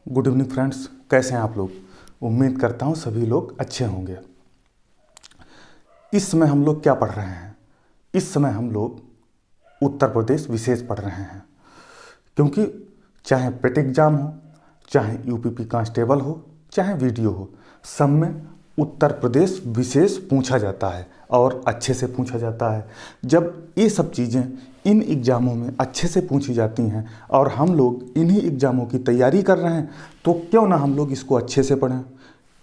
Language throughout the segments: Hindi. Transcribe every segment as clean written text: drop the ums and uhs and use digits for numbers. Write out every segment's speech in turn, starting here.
गुड इवनिंग फ्रेंड्स, कैसे हैं आप लोग। उम्मीद करता हूं सभी लोग अच्छे होंगे। इस समय हम लोग क्या पढ़ रहे हैं? इस समय हम लोग उत्तर प्रदेश विशेष पढ़ रहे हैं, क्योंकि चाहे पेट एग्जाम हो, चाहे यूपीपी कांस्टेबल हो, चाहे वीडियो हो, सब में उत्तर प्रदेश विशेष पूछा जाता है और अच्छे से पूछा जाता है। जब ये सब चीज़ें इन एग्ज़ामों में अच्छे से पूछी जाती हैं और हम लोग इन्हीं एग्ज़ामों की तैयारी कर रहे हैं, तो क्यों ना हम लोग इसको अच्छे से पढ़ें।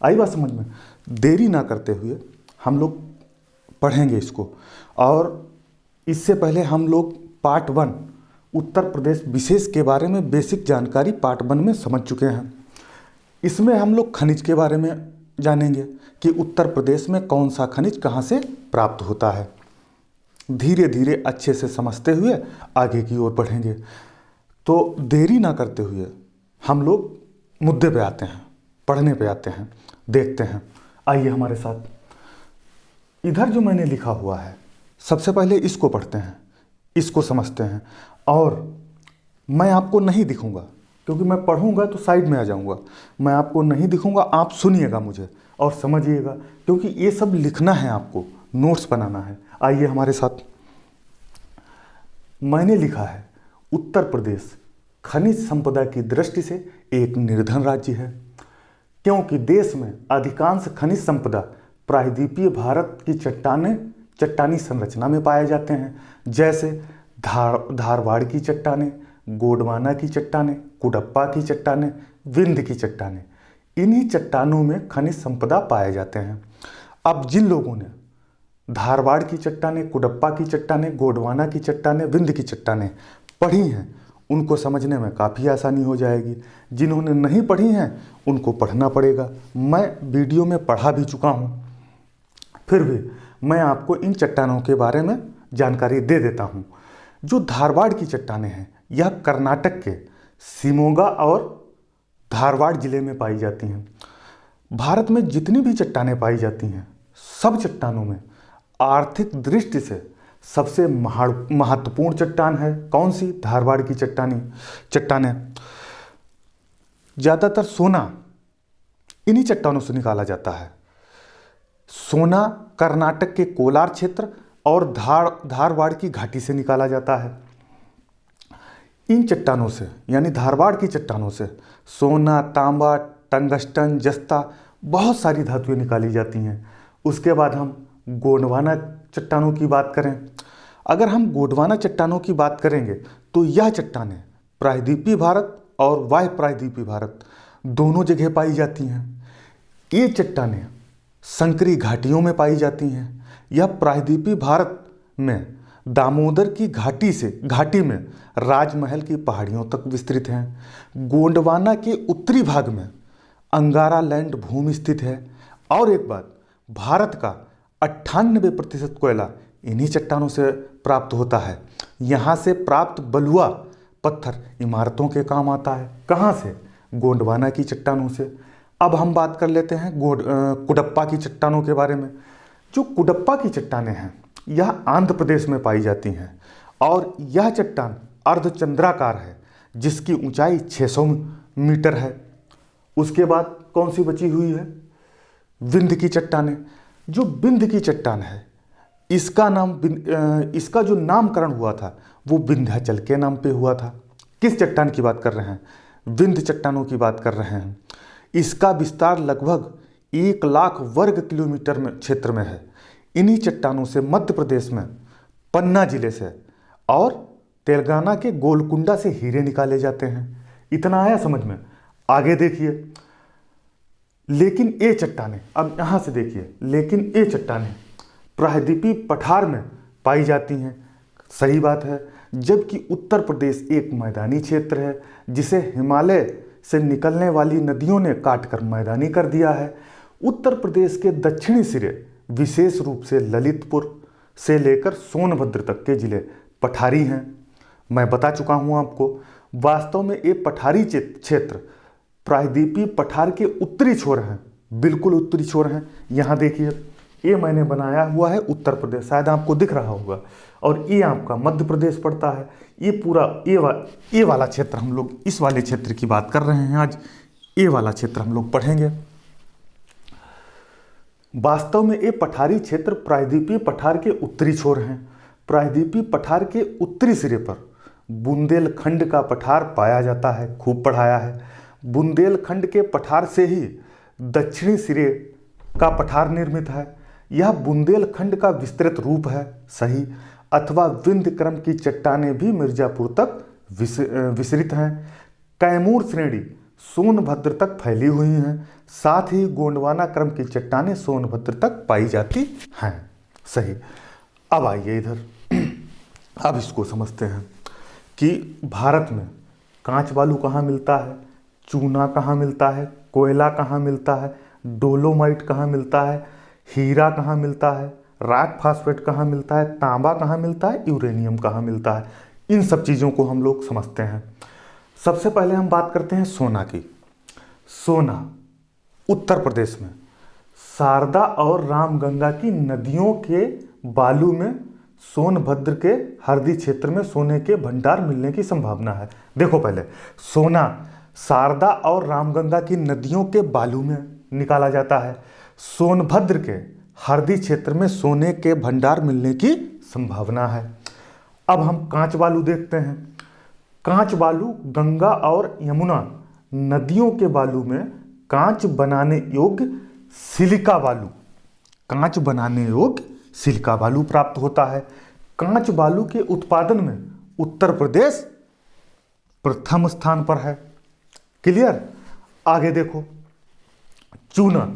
आई बात समझ में? देरी ना करते हुए हम लोग पढ़ेंगे इसको। और इससे पहले हम लोग पार्ट 1 उत्तर प्रदेश विशेष के बारे में बेसिक जानकारी पार्ट 1 में समझ चुके हैं। इसमें हम लोग खनिज के बारे में जानेंगे कि उत्तर प्रदेश में कौन सा खनिज कहाँ से प्राप्त होता है। धीरे धीरे अच्छे से समझते हुए आगे की ओर बढ़ेंगे। तो देरी ना करते हुए हम लोग मुद्दे पे आते हैं, पढ़ने पे आते हैं, देखते हैं। आइए हमारे साथ। इधर जो मैंने लिखा हुआ है, सबसे पहले इसको पढ़ते हैं, इसको समझते हैं। और मैं आपको नहीं दिखूंगा, क्योंकि मैं पढ़ूंगा तो साइड में आ जाऊंगा। मैं आपको नहीं दिखूंगा, आप सुनिएगा मुझे और समझिएगा, क्योंकि ये सब लिखना है, आपको नोट्स बनाना है। आइए हमारे साथ। मैंने लिखा है, उत्तर प्रदेश खनिज संपदा की दृष्टि से एक निर्धन राज्य है, क्योंकि देश में अधिकांश खनिज संपदा प्रायद्वीपीय भारत की चट्टानी संरचना में पाए जाते हैं, जैसे धारवाड़ की चट्टानें, गोंडवाना की चट्टानें, कुडप्पा की चट्टानें, विंध्य की चट्टानें। इन्हीं चट्टानों में खनिज संपदा पाए जाते हैं। अब जिन लोगों ने धारवाड़ की चट्टानें, कुडप्पा की चट्टानें, गोंडवाना की चट्टानें, विंध्य की चट्टानें पढ़ी हैं, उनको समझने में काफ़ी आसानी हो जाएगी। जिन्होंने नहीं पढ़ी हैं उनको पढ़ना पड़ेगा। मैं वीडियो में पढ़ा भी चुका हूँ, फिर भी मैं आपको इन चट्टानों के बारे में जानकारी दे देता हूँ। जो धारवाड़ की चट्टानें हैं, यह कर्नाटक के शिमोगा और धारवाड़ जिले में पाई जाती हैं। भारत में जितनी भी चट्टानें पाई जाती हैं, सब चट्टानों में आर्थिक दृष्टि से सबसे महत्वपूर्ण चट्टान है कौन सी? धारवाड़ की चट्टानें। ज़्यादातर सोना इन्हीं चट्टानों से निकाला जाता है। सोना कर्नाटक के कोलार क्षेत्र और धारवाड़ की घाटी से निकाला जाता है। इन चट्टानों से, यानी धारवाड़ की चट्टानों से सोना, तांबा, टंगस्टन, जस्ता, बहुत सारी धातुएं निकाली जाती हैं। उसके बाद हम गोंडवाना चट्टानों की बात करें। अगर हम गोंडवाना चट्टानों की बात करेंगे तो यह चट्टानें प्रायद्वीपीय भारत और वाह्य प्रायद्वीपीय भारत दोनों जगह पाई जाती हैं। ये चट्टानें संकरी घाटियों में पाई जाती हैं। यह प्रायद्वीपीय भारत में दामोदर की घाटी में राजमहल की पहाड़ियों तक विस्तृत हैं। गोंडवाना के उत्तरी भाग में अंगारा लैंड भूमि स्थित है। और एक बात, भारत का 98% कोयला इन्हीं चट्टानों से प्राप्त होता है। यहाँ से प्राप्त बलुआ पत्थर इमारतों के काम आता है। कहाँ से? गोंडवाना की चट्टानों से। अब हम बात कर लेते हैं कुडप्पा की चट्टानों के बारे में। जो कुडप्पा की चट्टानें हैं, यह आंध्र प्रदेश में पाई जाती हैं और यह चट्टान अर्धचंद्राकार है, जिसकी ऊंचाई 600 मीटर है। उसके बाद कौन सी बची हुई है? विंध्य की चट्टानें। जो विंध्य की चट्टान है, इसका जो नामकरण हुआ था वो विंध्याचल के नाम पे हुआ था। किस चट्टान की बात कर रहे हैं? विंध्य चट्टानों की बात कर रहे हैं। इसका विस्तार लगभग 1 लाख वर्ग किलोमीटर में क्षेत्र में है। इन्हीं चट्टानों से मध्य प्रदेश में पन्ना जिले से और तेलंगाना के गोलकुंडा से हीरे निकाले जाते हैं। इतना आया समझ में? आगे देखिए। लेकिन ये चट्टानें, अब यहाँ से देखिए, लेकिन ये चट्टानें प्रायद्वीपीय पठार में पाई जाती हैं। सही बात है, जबकि उत्तर प्रदेश एक मैदानी क्षेत्र है, जिसे हिमालय से निकलने वाली नदियों ने काटकर मैदानी कर दिया है। उत्तर प्रदेश के दक्षिणी सिरे, विशेष रूप से ललितपुर से लेकर सोनभद्र तक के जिले पठारी हैं। मैं बता चुका हूं आपको। वास्तव में ये पठारी क्षेत्र प्रायद्वीपीय पठार के उत्तरी छोर हैं, बिल्कुल उत्तरी छोर हैं। यहाँ देखिए, ये मैंने बनाया हुआ है उत्तर प्रदेश, शायद आपको दिख रहा होगा, और ये आपका मध्य प्रदेश पड़ता है। ये पूरा ये वाला क्षेत्र, हम लोग इस वाले क्षेत्र की बात कर रहे हैं आज। ये वाला क्षेत्र हम लोग पढ़ेंगे। वास्तव में ये पठारी क्षेत्र प्रायद्वीपीय पठार के उत्तरी छोर हैं। प्रायद्वीपीय पठार के उत्तरी सिरे पर बुंदेलखंड का पठार पाया जाता है, खूब पढ़ाया है। बुंदेलखंड के पठार से ही दक्षिणी सिरे का पठार निर्मित है। यह बुंदेलखंड का विस्तृत रूप है, सही, अथवा विंध्य क्रम की चट्टानें भी मिर्जापुर तक विस्तृत हैं। कैमूर श्रेणी सोनभद्र तक फैली हुई हैं, साथ ही गोंडवाना क्रम की चट्टानें सोनभद्र तक पाई जाती हैं, सही। अब आइए इधर, अब इसको समझते हैं कि भारत में कांच बालू कहाँ मिलता है, चूना कहाँ मिलता है, कोयला कहाँ मिलता है, डोलोमाइट कहाँ मिलता है, हीरा कहाँ मिलता है, रॉक फास्फेट कहाँ मिलता है, तांबा कहाँ मिलता है, यूरेनियम कहाँ मिलता है। इन सब चीज़ों को हम लोग समझते हैं। सबसे पहले हम बात करते हैं सोना की। सोना उत्तर प्रदेश में शारदा और रामगंगा की नदियों के बालू में सोनभद्र के हरदी क्षेत्र में सोने के भंडार मिलने की संभावना है। देखो पहले, सोना शारदा और रामगंगा की नदियों के बालू में निकाला जाता है। सोनभद्र के हरदी क्षेत्र में सोने के भंडार मिलने की संभावना है। अब हम कांच बालू देखते हैं। कांच बालू गंगा और यमुना नदियों के बालू में कांच बनाने योग्य सिलिका बालू, कांच बनाने योग्य सिलिका बालू प्राप्त होता है। कांच बालू के उत्पादन में उत्तर प्रदेश प्रथम स्थान पर है। क्लियर। आगे देखो, चूना।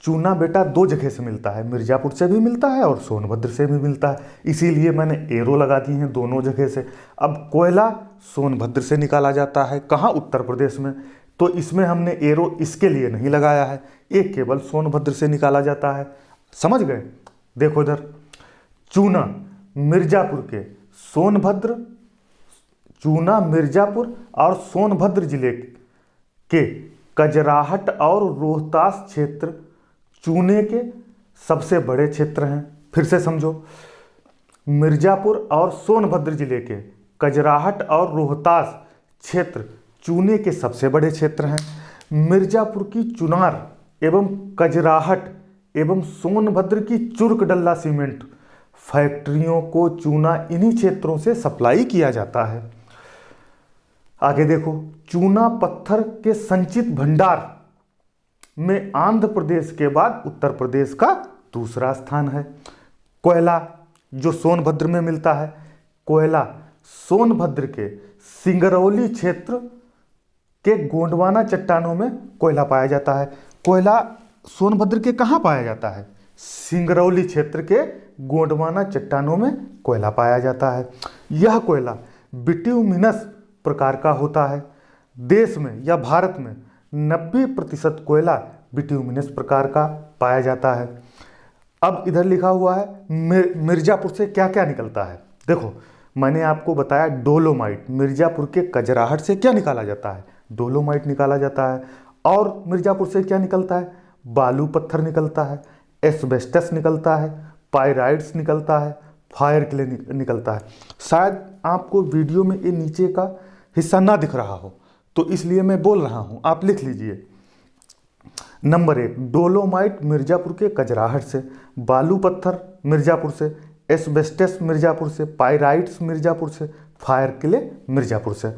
चूना बेटा दो जगह से मिलता है, मिर्जापुर से भी मिलता है और सोनभद्र से भी मिलता है, इसीलिए मैंने एरो लगा दी हैं दोनों जगह से। अब कोयला सोनभद्र से निकाला जाता है, कहाँ, उत्तर प्रदेश में, तो इसमें हमने एरो इसके लिए नहीं लगाया है, एक केवल सोनभद्र से निकाला जाता है। समझ गए। देखो इधर, चूना मिर्जापुर के सोनभद्र, चूना मिर्जापुर और सोनभद्र जिले के कजराहट और रोहतास क्षेत्र चूने के सबसे बड़े क्षेत्र हैं। फिर से समझो, मिर्जापुर और सोनभद्र जिले के कजराहट और रोहतास क्षेत्र चूने के सबसे बड़े क्षेत्र हैं। मिर्जापुर की चुनार एवं कजराहट एवं सोनभद्र की चुर्कडल्ला सीमेंट फैक्ट्रियों को चूना इन्हीं क्षेत्रों से सप्लाई किया जाता है। आगे देखो, चूना पत्थर के संचित भंडार में आंध्र प्रदेश के बाद उत्तर प्रदेश का दूसरा स्थान है। कोयला जो सोनभद्र में मिलता है, कोयला सोनभद्र के सिंगरौली क्षेत्र के गोंडवाना चट्टानों में कोयला पाया जाता है। कोयला सोनभद्र के कहाँ पाया जाता है? सिंगरौली क्षेत्र के गोंडवाना चट्टानों में कोयला पाया जाता है। यह कोयला बिट्यूमिनस प्रकार का होता है। देश में या भारत में 90% कोयला बिट्यूमिनस प्रकार का पाया जाता है। अब इधर लिखा हुआ है मिर्जापुर से क्या क्या निकलता है। देखो, मैंने आपको बताया डोलोमाइट, मिर्जापुर के कजराहट से क्या निकाला जाता है? डोलोमाइट निकाला जाता है। और मिर्जापुर से क्या निकलता है? बालू पत्थर निकलता है, एस्बेस्टस निकलता है, पाइराइट्स निकलता है, फायर क्ले निकलता है। शायद आपको वीडियो में ये नीचे का हिस्सा ना दिख रहा हो, तो इसलिए मैं बोल रहा हूँ, आप लिख लीजिए। नंबर 1, डोलोमाइट मिर्जापुर के कजराहट से, बालू पत्थर मिर्जापुर से, एस्बेस्टस मिर्जापुर से, पाइराइट्स मिर्जापुर से, फायर क्ले मिर्जापुर से।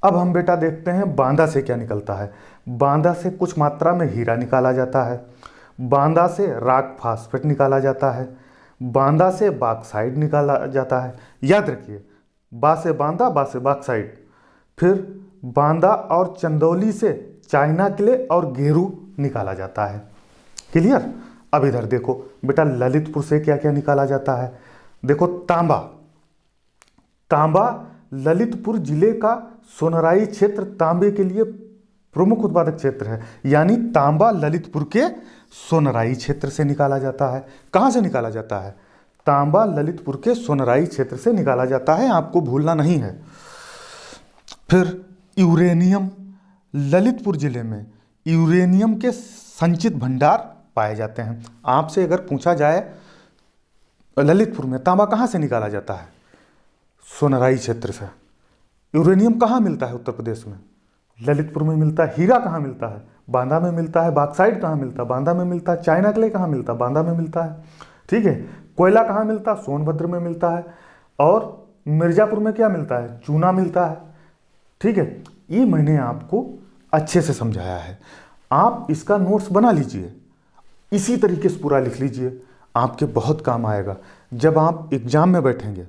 अब हम बेटा देखते हैं बांदा से क्या निकलता है। बांदा से कुछ मात्रा में हीरा निकाला जाता है। बांदा से रॉक फास्फेट निकाला जाता है। बांदा से बॉक्साइट निकाला जाता है। याद रखिए, बा से बांदा, बा से बॉक्साइट। फिर बांदा और चंदौली से चाइना क्ले और गेरू निकाला जाता है। क्लियर। अब इधर देखो बेटा, ललितपुर से क्या क्या निकाला जाता है। देखो, तांबा। तांबा ललितपुर जिले का सोनराई क्षेत्र तांबे के लिए प्रमुख उत्पादक क्षेत्र है। यानी तांबा ललितपुर के सोनराई क्षेत्र से निकाला जाता है। कहाँ से निकाला जाता है? तांबा ललितपुर के सोनराई क्षेत्र से निकाला जाता है, आपको भूलना नहीं है। फिर यूरेनियम, ललितपुर जिले में यूरेनियम के संचित भंडार पाए जाते हैं। आपसे अगर पूछा जाए ललितपुर में तांबा कहाँ से निकाला जाता है? सोनराई क्षेत्र से। यूरेनियम कहाँ मिलता है उत्तर प्रदेश में? ललितपुर में मिलता है। हीरा कहाँ मिलता है? बांदा में मिलता है। बॉक्साइट कहाँ मिलता है? बांदा में मिलता है। चाइना क्ले कहाँ मिलता है? बांदा में मिलता है। ठीक है। कोयला कहाँ मिलता है? सोनभद्र में मिलता है। और मिर्जापुर में क्या मिलता है? चूना मिलता है। ठीक है। ये मैंने आपको अच्छे से समझाया है, आप इसका नोट्स बना लीजिए, इसी तरीके से पूरा लिख लीजिए, आपके बहुत काम आएगा। जब आप एग्जाम में बैठेंगे,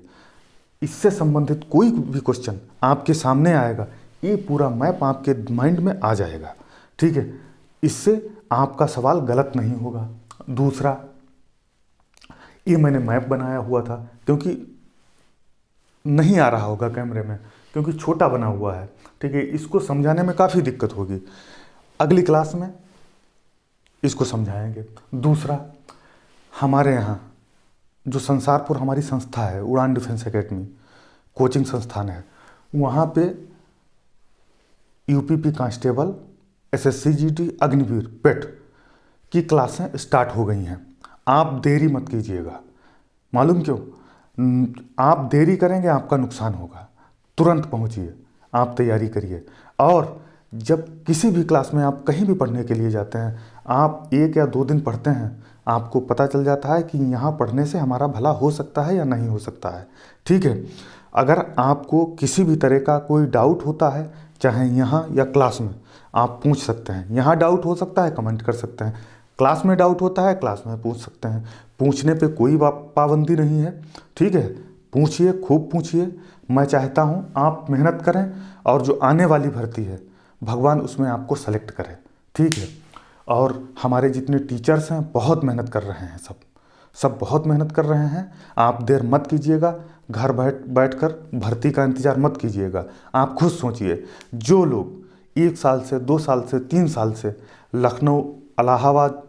इससे संबंधित कोई भी क्वेश्चन आपके सामने आएगा, ये पूरा मैप आपके माइंड में आ जाएगा। ठीक है। इससे आपका सवाल गलत नहीं होगा। दूसरा, ये मैंने मैप बनाया हुआ था, क्योंकि नहीं आ रहा होगा कैमरे में, क्योंकि छोटा बना हुआ है। ठीक है। इसको समझाने में काफ़ी दिक्कत होगी, अगली क्लास में इसको समझाएंगे। दूसरा, हमारे यहाँ जो संसारपुर हमारी संस्था है, उड़ान डिफेंस एकेडमी कोचिंग संस्थान है, वहाँ पे UPP constable, SSC GD, Agniveer, PET की क्लासें स्टार्ट हो गई हैं। आप देरी मत कीजिएगा। मालूम क्यों? आप देरी करेंगे आपका नुकसान होगा। तुरंत पहुंचिए, आप तैयारी करिए। और जब किसी भी क्लास में आप कहीं भी पढ़ने के लिए जाते हैं, आप 1 या 2 दिन पढ़ते हैं, आपको पता चल जाता है कि यहाँ पढ़ने से हमारा भला हो सकता है या नहीं हो सकता है। ठीक है। अगर आपको किसी भी तरह का कोई डाउट होता है, चाहे यहाँ या क्लास में, आप पूछ सकते हैं। यहाँ डाउट हो सकता है, कमेंट कर सकते हैं। क्लास में डाउट होता है, क्लास में पूछ सकते हैं। पूछने पे कोई पाबंदी नहीं है। ठीक है। पूछिए, खूब पूछिए। मैं चाहता हूँ आप मेहनत करें, और जो आने वाली भर्ती है, भगवान उसमें आपको सेलेक्ट करे। ठीक है। और हमारे जितने टीचर्स हैं बहुत मेहनत कर रहे हैं, सब बहुत मेहनत कर रहे हैं। आप देर मत कीजिएगा, घर बैठकर भर्ती का इंतज़ार मत कीजिएगा। आप खुद सोचिए, जो लोग 1 साल से, 2 साल से, 3 साल से लखनऊ, इलाहाबाद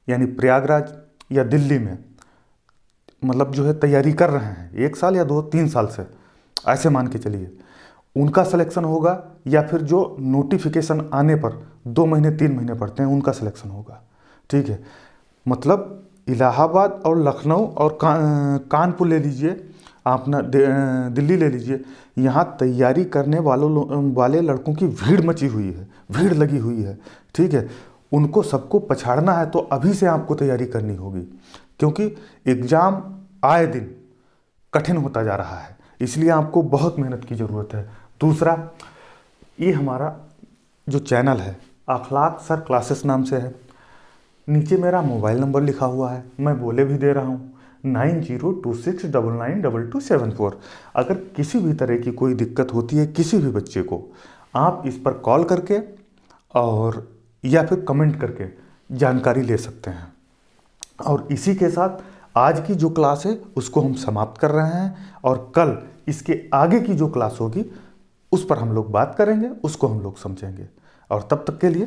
यानी प्रयागराज या दिल्ली में मतलब जो है तैयारी कर रहे हैं, 1 साल या 2-3 साल से, ऐसे मान के चलिए, उनका सिलेक्शन होगा, या फिर जो नोटिफिकेशन आने पर 2 महीने 3 महीने पढ़ते हैं उनका सिलेक्शन होगा। ठीक है। मतलब इलाहाबाद और लखनऊ और कानपुर ले लीजिए, आप ना दिल्ली ले लीजिए, यहाँ तैयारी करने वाले लड़कों की भीड़ मची हुई है, भीड़ लगी हुई है। ठीक है। उनको सबको पछाड़ना है, तो अभी से आपको तैयारी करनी होगी, क्योंकि एग्ज़ाम आए दिन कठिन होता जा रहा है, इसलिए आपको बहुत मेहनत की ज़रूरत है। दूसरा, ये हमारा जो चैनल है अखलाक सर क्लासेस नाम से है। नीचे मेरा मोबाइल नंबर लिखा हुआ है, मैं बोले भी दे रहा हूँ, 9026992274। अगर किसी भी तरह की कोई दिक्कत होती है किसी भी बच्चे को, आप इस पर कॉल करके और या फिर कमेंट करके जानकारी ले सकते हैं। और इसी के साथ आज की जो क्लास है उसको हम समाप्त कर रहे हैं, और कल इसके आगे की जो क्लास होगी उस पर हम लोग बात करेंगे, उसको हम लोग समझेंगे। और तब तक के लिए